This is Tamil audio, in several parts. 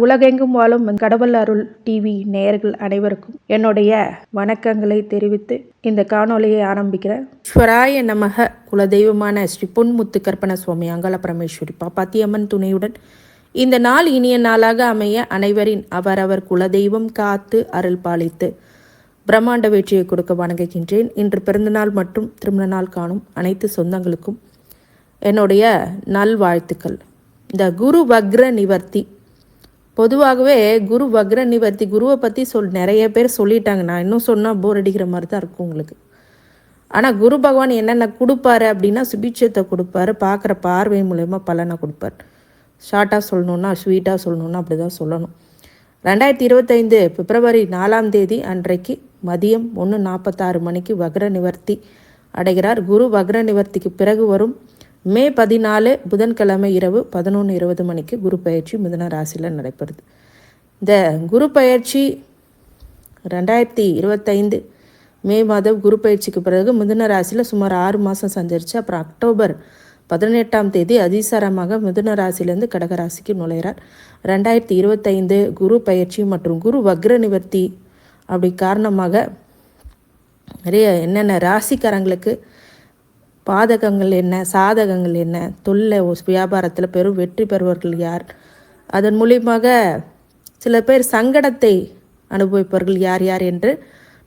உலகெங்கும் வாழும் கடவுள் அருள் டிவி நேயர்கள் அனைவருக்கும் என்னுடைய வணக்கங்களை தெரிவித்து இந்த காணொலியை ஆரம்பிக்கிறேன். ஸ்வராய நமக. குலதெய்வமான ஸ்ரீ பொன்முத்து கற்பன சுவாமி அங்காள பரமேஸ்வரி பாப்பாத்தியம்மன் துணையுடன் இந்த நாள் இனிய நாளாக அமைய அனைவரின் அவரவர் குலதெய்வம் காத்து அருள் பாலித்து பிரம்மாண்ட வெற்றியை கொடுக்க வணங்குகின்றேன். இன்று பிறந்தநாள் மற்றும் திருமண நாள் காணும் அனைத்து சொந்தங்களுக்கும் என்னுடைய நல்வாழ்த்துக்கள். இந்த குரு வக்ர நிவர்த்தி, பொதுவாகவே குரு வக்ர நிவர்த்தி குருவை பற்றி நிறைய பேர் சொல்லிட்டாங்க. நான் இன்னும் சொன்னால் போர் அடிக்கிற மாதிரி தான் இருக்கும் உங்களுக்கு. ஆனால் குரு பகவான் என்னென்ன கொடுப்பாரு அப்படின்னா சுபிட்சத்தை கொடுப்பாரு, பார்க்குற பார்வை மூலயமா பலனை கொடுப்பார். ஷார்ட்டாக சொல்லணுன்னா, ஸ்வீட்டாக சொல்லணுன்னா அப்படி தான் சொல்லணும். 2025 பிப்ரவரி 4 அன்றைக்கு மதியம் 1:46 மணிக்கு வக்ர நிவர்த்தி அடைகிறார். குரு வக்ர நிவர்த்திக்கு பிறகு வரும் மே 14 புதன்கிழமை இரவு 11:20 மணிக்கு குரு பயிற்சி மிதுன ராசியில் நடைபெறுது. இந்த குரு பயிற்சி 2025 மே மாதம் குரு பயிற்சிக்கு பிறகு மிதுன ராசியில் சுமார் 6 மாதம் சஞ்சரித்து அப்புறம் அக்டோபர் 18 அதிசாரமாக மிதுன ராசியிலேருந்து கடகராசிக்கு நுழைகிறார். 2025 குரு பயிற்சி மற்றும் குரு வக்ர நிவர்த்தி அப்படி காரணமாக நிறைய என்னென்ன ராசிக்காரங்களுக்கு பாதகங்கள் என்ன, சாதகங்கள் என்ன, தொல்லை வியாபாரத்தில் பெரும் வெற்றி பெறுவர்கள் யார், அதன் மூலியமாக சில பேர் சங்கடத்தை அனுபவிப்பவர்கள் யார் யார் என்று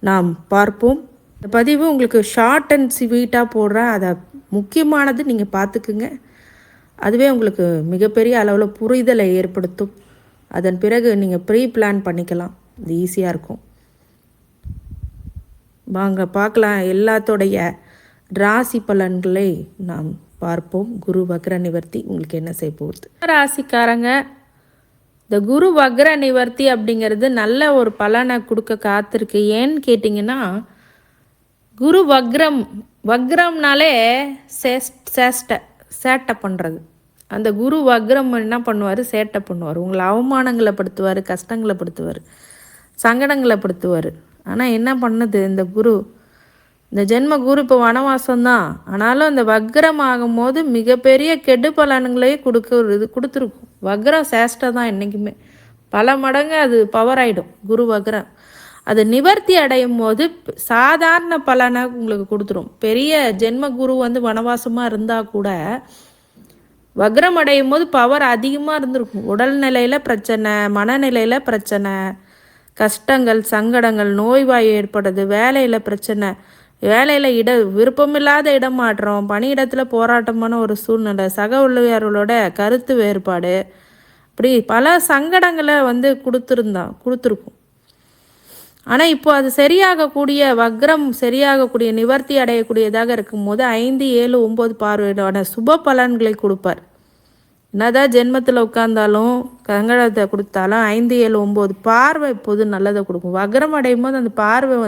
நாம் பார்ப்போம். இந்த பதிவு உங்களுக்கு ஷார்ட் அண்ட் ஸ்வீட்டாக போடுறேன். அதை முக்கியமானது நீங்கள் பார்த்துக்குங்க. அதுவே உங்களுக்கு மிகப்பெரிய அளவில் புரிதலை ஏற்படுத்தும். அதன் பிறகு நீங்கள் ப்ரீ பிளான் பண்ணிக்கலாம், இது ஈஸியாக இருக்கும். வாங்க பார்க்கலாம். எல்லாத்தோடைய ராசி பலன்களை நாம் பார்ப்போம். குரு வக்ர நிவர்த்தி உங்களுக்கு என்ன செய்ய போகுது. ராசிக்காரங்க, இந்த குரு வக்ர நிவர்த்தி அப்படிங்கிறது நல்ல ஒரு பலனை கொடுக்க காத்திருக்கு. ஏன்னு கேட்டிங்கன்னா, குரு வக்ரம்னாலே சேட்டை பண்ணுறது. அந்த குரு வக்ரம் என்ன பண்ணுவார், சேட்டை பண்ணுவார். உங்களை அவமானங்களை படுத்துவார், கஷ்டங்களை படுத்துவார், சங்கடங்களை படுத்துவார். ஆனால் என்ன பண்ணுது இந்த குரு, இந்த ஜென்ம குரு இப்போ வனவாசம்தான். ஆனாலும் அந்த வக்ரம் ஆகும்போது மிகப்பெரிய கெடு பலன்களையும் கொடுத்துருக்கும். வக்ரம் சேஷ்டை தான் என்றைக்குமே, பல மடங்கு அது பவர் ஆகிடும். குரு வக்ரம் அது நிவர்த்தி அடையும் போது சாதாரண பலனை உங்களுக்கு கொடுத்துரும். பெரிய ஜென்ம குரு வனவாசமாக இருந்தால் கூட வக்ரம் அடையும் போது பவர் அதிகமாக இருந்திருக்கும். உடல்நிலையில் பிரச்சனை, மனநிலையில் பிரச்சனை, கஷ்டங்கள், சங்கடங்கள், நோய்வாய் ஏற்படுறது, வேலையில் பிரச்சனை, வேலையில் விருப்பமில்லாத இடமாற்றம், பணியிடத்தில் போராட்டமான ஒரு சூழ்நிலை, சக ஊழியர்களோட கருத்து வேறுபாடு, இப்படி பல சங்கடங்களை கொடுத்துருக்கும். ஆனால் இப்போ அது சரியாகக்கூடிய வக்ரம் சரியாகக்கூடிய நிவர்த்தி அடையக்கூடியதாக இருக்கும்போது 5, 7, 9 பார்வையோட சுப பலன்களை கொடுப்பார். என்னதான் ஜென்மத்தில் உட்கார்ந்தாலும் சங்கடத்தை கொடுத்தாலும் 5, 7, 9 பார்வை இப்போது நல்லதை கொடுக்கும். வக்ரம் அடையும் போது அந்த பார்வை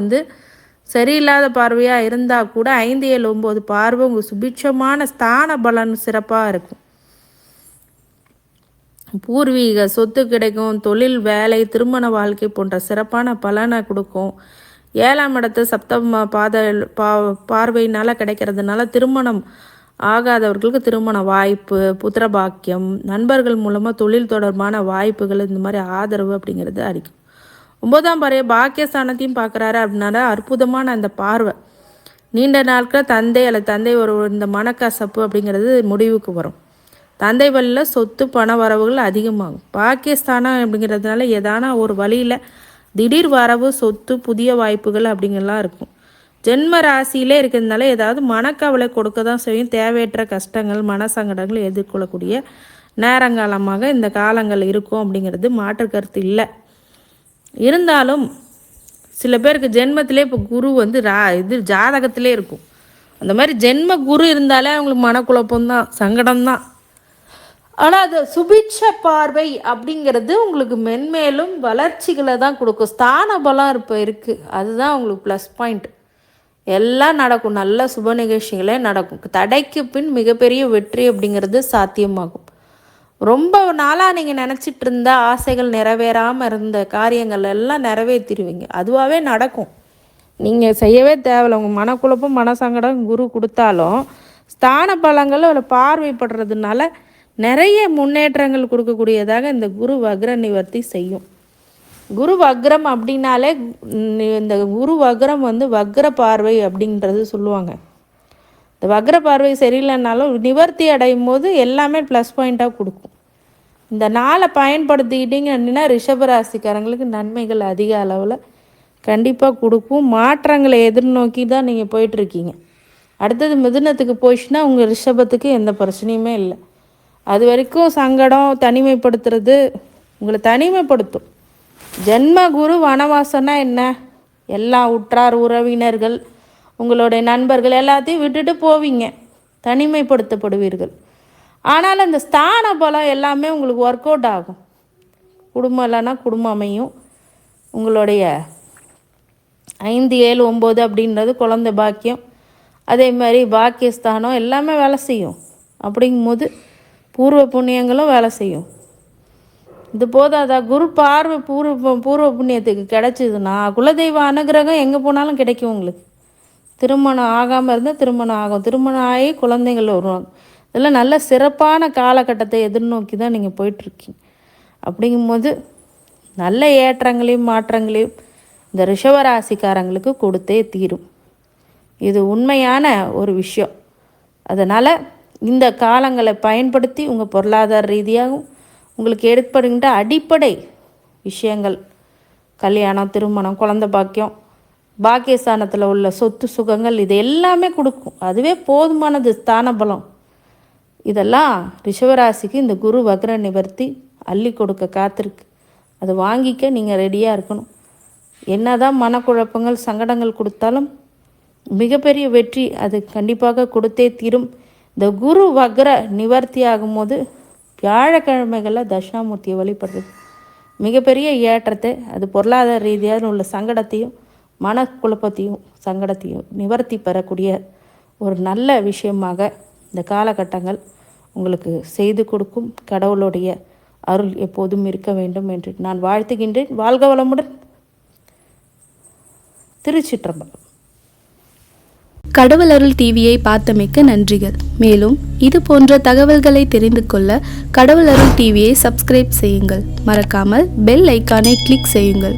சரியில்லாத பார்வையாக இருந்தால் கூட 5, 7, 9 பார்வை உங்கள் சுபிட்சமான ஸ்தான பலன் சிறப்பாக இருக்கும். பூர்வீக சொத்து கிடைக்கும், தொழில், வேலை, திருமண வாழ்க்கை போன்ற சிறப்பான பலனை கொடுக்கும். 7ஆம் இடத்து சப்தம பார்வையினால் கிடைக்கிறதுனால திருமணம் ஆகாதவர்களுக்கு திருமண வாய்ப்பு, புத்திரபாக்கியம், நண்பர்கள் மூலமாக தொழில் தொடர்பான வாய்ப்புகள், இந்த மாதிரி ஆதரவு அப்படிங்கிறது அளிக்கும். 9ஆம் பார்வை பாக்கியஸ்தானத்தையும் பார்க்குறாரு அப்படின்னால அற்புதமான அந்த பார்வை நீண்ட நாட்கள் தந்தை அல்லது தந்தை ஒரு இந்த மனக்கசப்பு அப்படிங்கிறது முடிவுக்கு வரும். தந்தை வழியில் சொத்து பண வரவுகள் அதிகமாகும். பாக்கியஸ்தானம் அப்படிங்கிறதுனால ஏதான ஒரு வழியில் திடீர் வரவு, சொத்து, புதிய வாய்ப்புகள் அப்படிங்கலாம் இருக்கும். ஜென்ம ராசியிலே இருக்கிறதுனால ஏதாவது மனக்கவலை கொடுக்க தான் செய்யும். தேவையற்ற கஷ்டங்கள், மனசங்கடங்கள் எதிர்கொள்ளக்கூடிய நேரங்காலமாக இந்த காலங்கள் இருக்கும் அப்படிங்கிறது மாற்று கருத்து இல்லை. இருந்தாலும் சில பேருக்கு ஜென்மத்திலே இப்போ குரு ஜாதகத்திலே இருக்கும். அந்த மாதிரி ஜென்ம குரு இருந்தாலே அவங்களுக்கு மனக்குழப்பம்தான், சங்கடம்தான். ஆனால் அது சுபிட்ச பார்வை அப்படிங்கிறது உங்களுக்கு மென்மேலும் வளர்ச்சிகளை தான் கொடுக்கும். ஸ்தான பலம் இப்போ இருக்குது, அதுதான் உங்களுக்கு ப்ளஸ் பாயிண்ட். எல்லாம் நடக்கும், நல்ல சுப நிகழ்ச்சிகளே நடக்கும். தடைக்கு பின் மிகப்பெரிய வெற்றி அப்படிங்கிறது சாத்தியமாகும். ரொம்ப நாளாக நீங்கள் நினச்சிட்டு இருந்த ஆசைகள், நிறைவேறாமல் இருந்த காரியங்கள் எல்லாம் நிறைவேற்றிடுவீங்க. அதுவாகவே நடக்கும், நீங்கள் செய்யவே தேவையில்லை. உங்கள் மனக்குழப்பம், மனசங்கடம் குரு கொடுத்தாலும் ஸ்தான பலங்கள் பார்வைப்படுறதுனால நிறைய முன்னேற்றங்கள் கொடுக்கக்கூடியதாக இந்த குரு வக்ர நிவர்த்தி செய்யும். குரு வக்ரம் அப்படின்னாலே இந்த குரு வக்ரம் வந்து வக்ர பார்வை அப்படின்றது சொல்லுவாங்க. இந்த வக்ர பார்வை சரியில்லைனாலும் நிவர்த்தி அடையும் போது எல்லாமே ப்ளஸ் பாயிண்ட்டாக கொடுக்கும். இந்த நாளை பயன்படுத்திக்கிட்டீங்க அப்படின்னா ரிஷபராசிக்காரங்களுக்கு நன்மைகள் அதிக அளவில் கண்டிப்பாக கொடுக்கும். மாற்றங்களை எதிர்நோக்கி தான் நீங்கள் போயிட்டுருக்கீங்க. அடுத்தது மிதுனத்துக்கு போயிடுச்சுன்னா உங்கள் ரிஷபத்துக்கு எந்த பிரச்சனையுமே இல்லை. அது வரைக்கும் சங்கடம், தனிமைப்படுத்துறது உங்களை தனிமைப்படுத்தும். ஜென்ம குரு வனவாசம்னா என்ன? எல்லா உற்றார் உறவினர்கள், உங்களுடைய நண்பர்கள் எல்லாத்தையும் விட்டுட்டு போவீங்க, தனிமைப்படுத்தப்படுவீர்கள். ஆனால் அந்த ஸ்தான பலம் எல்லாமே உங்களுக்கு ஒர்க் அவுட் ஆகும். குடும்பம் இல்லைன்னா குடும்பம் அமையும். உங்களுடைய 5, 7, 9 அப்படின்றது குழந்தை பாக்கியம். அதே மாதிரி பாக்கியஸ்தானம் எல்லாமே வேலை செய்யும். அப்படிங்கும்போது பூர்வ புண்ணியங்களும் வேலை செய்யும். இது போதாதா? குரு பார்வை பூர்வ புண்ணியத்துக்கு கிடச்சிதுன்னா குலதெய்வ அனுகிரகம் எங்கே போனாலும் கிடைக்கும் உங்களுக்கு. திருமணம் ஆகாமல் இருந்தால் திருமணம் ஆகும், திருமணம் ஆகி குழந்தைகள் வருவாங்க. இதெல்லாம் நல்ல சிறப்பான காலகட்டத்தை எதிர்நோக்கி தான் நீங்கள் போயிட்டுருக்கீங்க. அப்படிங்கும்போது நல்ல ஏற்றங்களையும் மாற்றங்களையும் இந்த ரிஷபராசிக்காரங்களுக்கு கொடுத்தே தீரும். இது உண்மையான ஒரு விஷயம். அதனால் இந்த காலங்களை பயன்படுத்தி உங்கள் பொருளாதார ரீதியாகவும் உங்களுக்கு ஏற்படுகின்ற அடிப்படை விஷயங்கள், கல்யாணம், திருமணம், குழந்தை பாக்கியம், பாக்கியஸ்தானத்தில் உள்ள சொத்து சுகங்கள், இது எல்லாமே கொடுக்கும். அதுவே போதுமானது. ஸ்தான பலம் இதெல்லாம் ரிஷபராசிக்கு இந்த குரு வக்ர நிவர்த்தி அள்ளி கொடுக்க காத்திருக்கு. அதை வாங்கிக்க நீங்கள் ரெடியாக இருக்கணும். என்னதான் மனக்குழப்பங்கள், சங்கடங்கள் கொடுத்தாலும் மிகப்பெரிய வெற்றி அது கண்டிப்பாக கொடுத்தே தீரும். இந்த குரு வக்ர நிவர்த்தி ஆகும்போது வியாழக்கிழமைகளில் தட்சிணாமூர்த்தியை வழிபடுறது மிகப்பெரிய ஏற்றத்தை, அது பொருளாதார ரீதியாக உள்ள சங்கடத்தையும் மனக்குழப்பத்தையும் சங்கடத்தையும் நிவர்த்தி பெறக்கூடிய ஒரு நல்ல விஷயமாக இந்த காலகட்டங்கள் உங்களுக்கு செய்து கொடுக்கும். கடவுளுடைய அருள் எப்போதும் இருக்க வேண்டும் என்று நான் வாழ்த்துகின்றேன். வாழ்க வளமுடன். திருச்சிற்றம்பலம். கடவுள் அருள் டிவியை பார்த்தமைக்கு நன்றிகள். மேலும் இது போன்ற தகவல்களை தெரிந்து கொள்ள கடவுள் அருள் டிவியை சப்ஸ்கிரைப் செய்யுங்கள். மறக்காமல் பெல் ஐக்கானை கிளிக் செய்யுங்கள்.